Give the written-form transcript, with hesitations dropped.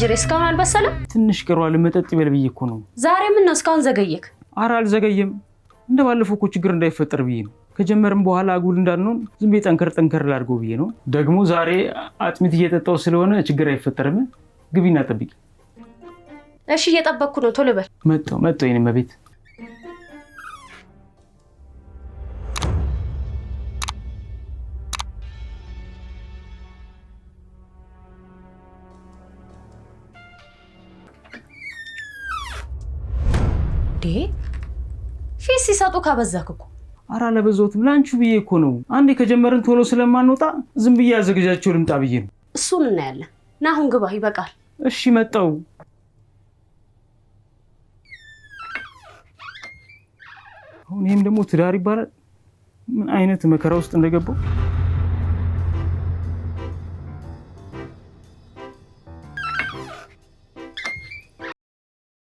አጅሬ እስካሁን አልበሰለም? ትንሽ ቀሯል መጠጥ ይበል ብዬ እኮ ነው። ዛሬ ምን ነው እስካሁን ዘገየክ? ኧረ አልዘገየም። እንደባለፈው እኮ ችግር እንዳይፈጠር ብዬ ነው። ከጀመርም በኋላ አጉል እንዳልነው ዝም ብዬ ጠንከር ላድርገው ብዬ ነው። ደግሞ ዛሬ አጥሚት እየጠጣው ስለሆነ ችግር አይፈጠርም። ግቢና ጠብቂ። እሺ እየጠበቅኩ ነው። ቶሎ በል። መጣሁ የኔ መቤት። ፊት ሲሰጡ ካበዛክ እኮ። ኧረ አላበዛሁትም። ላንቺ ብዬ እኮ ነው። አንዴ ከጀመርን ቶሎ ስለማንወጣ ዝም ብዬ አዘገጃቸው ልምጣ ብዬ ነው። እሱን እናያለን። ና አሁን ግባ፣ ይበቃል። እሺ መጣሁ። አሁን ይሄም ደግሞ ትዳር ይባላል? ምን አይነት መከራ ውስጥ እንደገባው